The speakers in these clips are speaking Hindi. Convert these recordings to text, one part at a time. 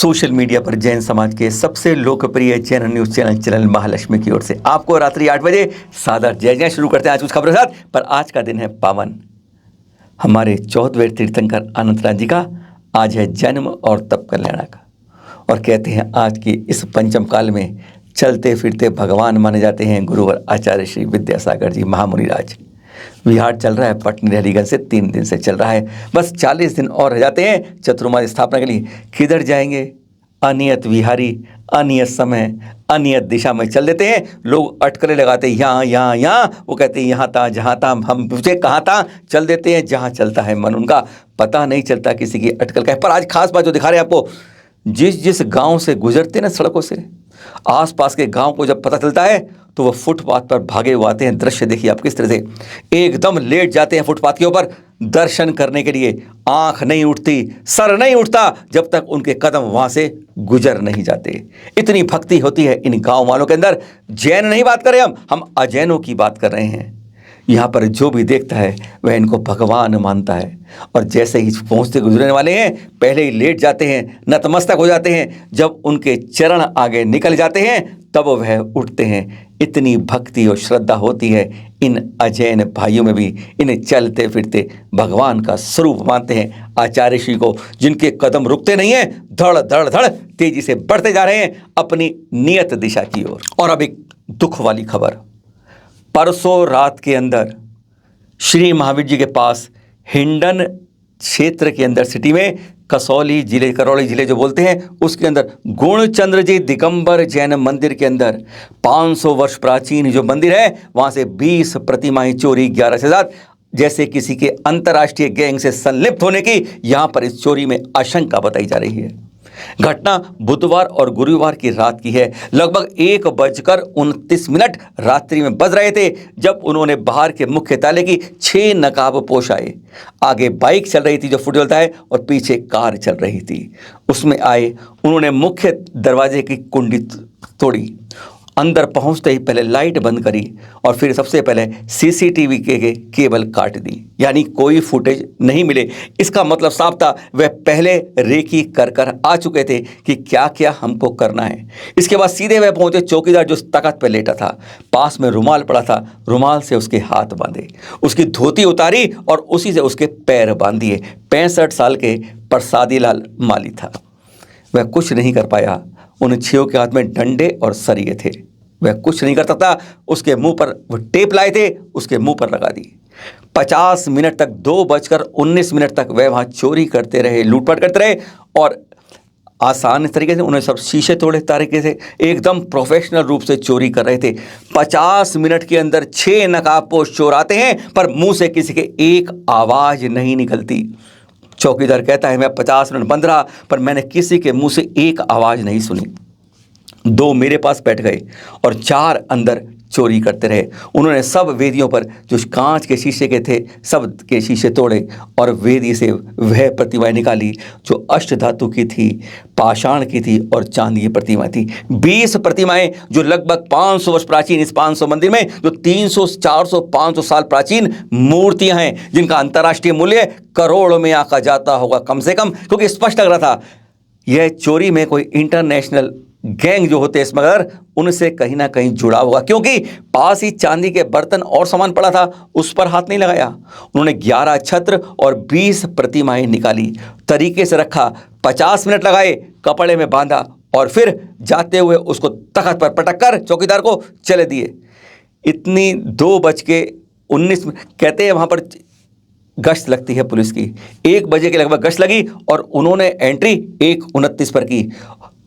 सोशल मीडिया पर जैन समाज के सबसे लोकप्रिय जैन न्यूज चैनल महालक्ष्मी की ओर से आपको रात्रि 8 बजे सादर जय जय शुरू करते हैं आज कुछ खबरों के साथ। पर आज का दिन है पावन। हमारे 14वें तीर्थंकर अनंतनाथ जी का आज है जन्म और तप कल्याणा का। और कहते हैं आज की इस पंचम काल में चलते फिरते भगवान माने जाते हैं गुरुवर आचार्य श्री विद्यासागर जी महामुनिराज। विहार चल रहा है पटनी हरिगंज से 3 दिन से चल रहा है। बस 40 दिन और रह जाते हैं चतुर्मास स्थापना के लिए। किधर जाएंगे? अनियत विहारी, अनियत समय, अनियत दिशा में चल देते हैं। लोग अटकलें लगाते हैं यहाँ यहाँ यहाँ, वो कहते हैं यहाँ था जहाँ था, हम पूछे कहाँ था, चल देते हैं जहाँ चलता है मन। उनका पता नहीं चलता किसी की अटकल का है। पर आज खास बात जो दिखा रहे हैं आपको, जिस गांव से गुजरते ना सड़कों से, आसपास के गांव को जब पता चलता है तो वो फुटपाथ पर भागे हुए आते हैं। दृश्य देखिए आप किस तरह से एकदम लेट जाते हैं फुटपाथ के ऊपर दर्शन करने के लिए। आंख नहीं उठती, सर नहीं उठता जब तक उनके कदम वहां से गुजर नहीं जाते। इतनी भक्ति होती है इन गांव वालों के अंदर। जैन नहीं बात कर रहे हम अजैनों की बात कर रहे हैं। यहाँ पर जो भी देखता है वह इनको भगवान मानता है। और जैसे ही पहुँचते गुजरने वाले हैं पहले ही लेट जाते हैं, नतमस्तक हो जाते हैं। जब उनके चरण आगे निकल जाते हैं तब वह उठते हैं। इतनी भक्ति और श्रद्धा होती है इन अजैन भाइयों में भी। इन्हें चलते फिरते भगवान का स्वरूप मानते हैं आचार्य श्री को, जिनके कदम रुकते नहीं हैं, धड़ धड़ धड़ तेजी से बढ़ते जा रहे हैं अपनी नियत दिशा की ओर। और अब एक दुख वाली खबर, परसों रात के अंदर श्री महावीर जी के पास हिंडन क्षेत्र के अंदर सिटी में कसौली जिले, करौली जिले जो बोलते हैं, उसके अंदर गुणचंद्र जी दिगंबर जैन मंदिर के अंदर 500 वर्ष प्राचीन जो मंदिर है वहां से 20 प्रतिमाएं चोरी 11 से ज्यादा, जैसे किसी के अंतर्राष्ट्रीय गैंग से संलिप्त होने की यहां पर इस चोरी में आशंका बताई जा रही है। घटना बुधवार और गुरुवार की रात की है। लगभग 1:29 रात्रि में बज रहे थे जब उन्होंने बाहर के मुख्य ताले की 6 नकाब पोश आए। आगे बाइक चल रही थी जो फुट जलता है और पीछे कार चल रही थी। उसमें आए, उन्होंने मुख्य दरवाजे की कुंडी तोड़ी। अंदर पहुंचते ही पहले लाइट बंद करी और फिर सबसे पहले सीसीटीवी के केबल काट दी, यानी कोई फुटेज नहीं मिले। इसका मतलब साफ था वह पहले रेकी कर आ चुके थे कि क्या क्या हमको करना है। इसके बाद सीधे वह पहुंचे चौकीदार जो तख्त पर लेटा था। पास में रुमाल पड़ा था, रुमाल से उसके हाथ बांधे, उसकी धोती उतारी और उसी से उसके पैर बांध दिए। 65 साल के प्रसादी लाल माली था। वह कुछ नहीं कर पाया। उन 6 के हाथ में डंडे और सरिये थे। वह कुछ नहीं करता था। उसके मुंह पर वो टेप लाए थे, उसके मुंह पर लगा दी। 50 मिनट तक, 2:19 तक वह वहाँ चोरी करते रहे, लूटपाट करते रहे। और आसान तरीके से उन्हें सब शीशे तोड़े तरीके से एकदम प्रोफेशनल रूप से चोरी कर रहे थे। 50 मिनट के अंदर 6 नकाबपोश चोर आते हैं पर मुंह से किसी के एक आवाज़ नहीं निकलती। चौकीदार कहता है मैं 50 मिनट बंद रहा पर मैंने किसी के मुंह से एक आवाज़ नहीं सुनी। 2 मेरे पास बैठ गए और 4 अंदर चोरी करते रहे। उन्होंने सब वेदियों पर जो कांच के शीशे के थे सब के शीशे तोड़े और वेदी से वह प्रतिमाएं निकाली जो अष्ट धातु की थी, पाषाण की थी और चांदी की प्रतिमा थी। 20 प्रतिमाएं जो लगभग 500 वर्ष प्राचीन, इस 500 मंदिर में जो 300, 400, 500 साल प्राचीन मूर्तियां हैं जिनका अंतर्राष्ट्रीय मूल्य करोड़ों में आका जाता होगा कम से कम, क्योंकि स्पष्ट लग रहा था यह चोरी में कोई इंटरनेशनल गैंग जो होते हैं स्मगलर, उनसे कहीं ना कहीं जुड़ा होगा। क्योंकि पास ही चांदी के बर्तन और सामान पड़ा था, उस पर हाथ नहीं लगाया। उन्होंने 11 छत्र और 20 प्रतिमाएं निकाली, तरीके से रखा, 50 मिनट लगाए, कपड़े में बांधा और फिर जाते हुए उसको तख्त पर पटक कर चौकीदार को चले दिए। इतनी 2:19 कहते हैं वहाँ पर गश्त लगती है पुलिस की। 1 बजे के लगभग गश्त लगी और उन्होंने एंट्री 1:29 पर की।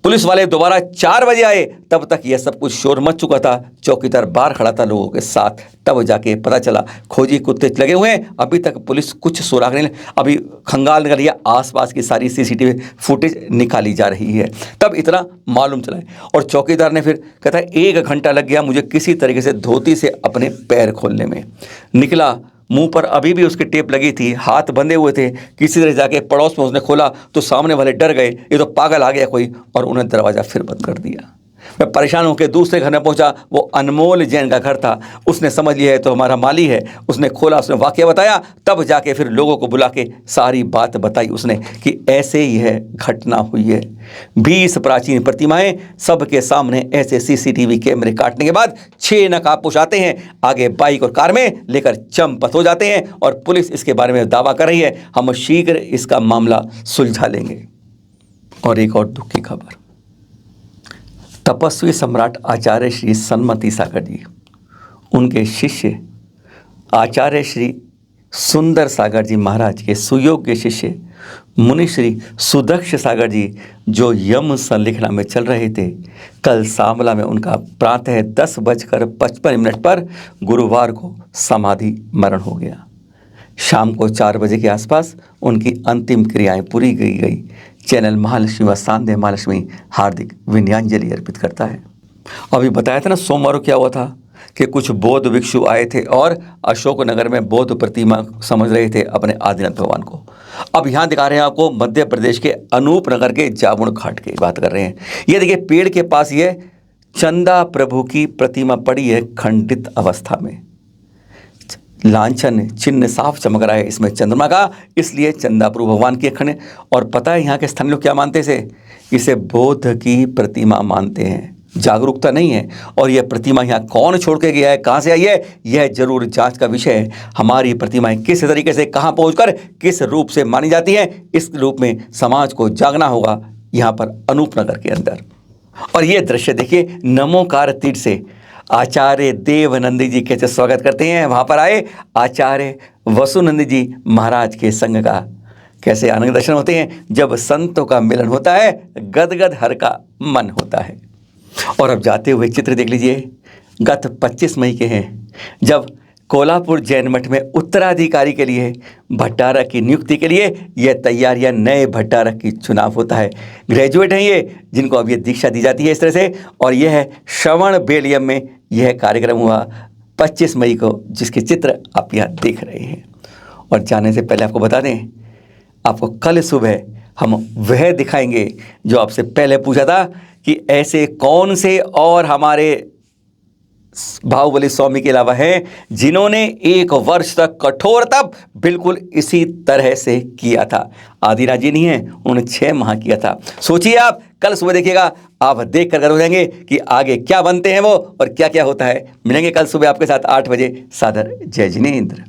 पुलिस वाले दोबारा 4 बजे आए, तब तक यह सब कुछ शोर मच चुका था। चौकीदार बाहर खड़ा था लोगों के साथ। तब जाके पता चला खोजी कुत्ते लगे हुए हैं, अभी तक पुलिस कुछ सुराग नहीं, अभी खंगाल निकल रही है, आसपास की सारी सीसीटीवी फुटेज निकाली जा रही है। तब इतना मालूम चला है। और चौकीदार ने फिर कहता है 1 घंटा लग गया मुझे किसी तरीके से धोती से अपने पैर खोलने में। निकला, मुंह पर अभी भी उसकी टेप लगी थी, हाथ बंधे हुए थे। किसी तरह जाके पड़ोस में उसने खोला तो सामने वाले डर गए, ये तो पागल आ गया कोई, और उन्हें दरवाज़ा फिर बंद कर दिया। मैं परेशान होकर दूसरे घर में पहुंचा। वो अनमोल जैन का घर था। उसने समझ लिया है तो हमारा माली है। उसने खोला, उसने वाकया बताया, तब जाके फिर लोगों को बुला के सारी बात बताई उसने कि ऐसे ही है, घटना हुई है। 20 प्राचीन प्रतिमाएं सबके सामने ऐसे सीसीटीवी कैमरे काटने के बाद 6 नकाबपोश आते हैं, आगे बाइक और कार में लेकर चंपत हो जाते हैं और पुलिस इसके बारे में दावा कर रही है हम शीघ्र इसका मामला सुलझा लेंगे। और एक और दुख की खबर, तपस्वी सम्राट आचार्य श्री सन्मति सागर जी, उनके शिष्य आचार्य श्री सुंदर सागर जी महाराज के सुयोग्य शिष्य मुनि श्री सुदक्ष सागर जी, जो यम संलिखना में चल रहे थे, कल सांवला में उनका प्रातः 10:55 पर गुरुवार को समाधि मरण हो गया। शाम को 4 बजे के आसपास उनकी अंतिम क्रियाएं पूरी की गई। चैनल महालक्ष्मी व सांध्य महालक्ष्मी हार्दिक विनयांजलि अर्पित करता है। अभी बताया था ना सोमवार को क्या हुआ था कि कुछ बौद्ध भिक्षु आए थे और अशोकनगर में बौद्ध प्रतिमा समझ रहे थे अपने आदिनाथ भगवान को। अब यहाँ दिखा रहे हैं आपको मध्य प्रदेश के अनूपनगर के जामुन घाट की बात कर रहे हैं। ये देखिए पेड़ के पास ये चंदा प्रभु की प्रतिमा पड़ी है खंडित अवस्था में। लांछन चिन्ह साफ चमक रहा है इसमें चंद्रमा का, इसलिए चंदा प्रभु भगवान की अखंड। और पता है यहाँ के स्थानीय लोग क्या मानते थे? इसे बौद्ध की प्रतिमा मानते हैं। जागरूकता नहीं है। और यह प्रतिमा यहाँ कौन छोड़ के गया है, कहाँ से आई है, यह जरूर जांच का विषय है। हमारी प्रतिमाएं किस तरीके से कहाँ पहुंचकर किस रूप से मानी जाती हैं, इस रूप में समाज को जागना होगा यहाँ पर अनूपनगर के अंदर। और ये दृश्य देखिए, नमोकार तीर्थ से आचार्य देवनंदी जी कैसे स्वागत करते हैं। वहाँ पर आए आचार्य वसुनंदी जी महाराज के संग का कैसे आनंद दर्शन होते हैं। जब संतों का मिलन होता है, गदगद हर का मन होता है। और अब जाते हुए चित्र देख लीजिए, गत 25 मई के हैं, जब कोल्हापुर जैन मठ में उत्तराधिकारी के लिए भट्टारक की नियुक्ति के लिए यह तैयारियां, नए भट्टारक की चुनाव होता है। ग्रेजुएट हैं ये, जिनको अब ये दीक्षा दी जाती है इस तरह से। और यह है श्रवण बेलियम में यह कार्यक्रम हुआ 25 मई को, जिसके चित्र आप यहाँ देख रहे हैं। और जाने से पहले आपको बता दें, आपको कल सुबह हम वह दिखाएंगे जो आपसे पहले पूछा था कि ऐसे कौन से और हमारे बाहुबली स्वामी के अलावा हैं जिन्होंने 1 वर्ष तक कठोर तप बिल्कुल इसी तरह से किया था। आदिनाथ जी नहीं है, उन्होंने 6 माह किया था। सोचिए आप, कल सुबह देखिएगा, आप देख कर हो जाएंगे कि आगे क्या बनते हैं वो और क्या क्या होता है। मिलेंगे कल सुबह आपके साथ 8 बजे। सादर जय जिनेंद्र।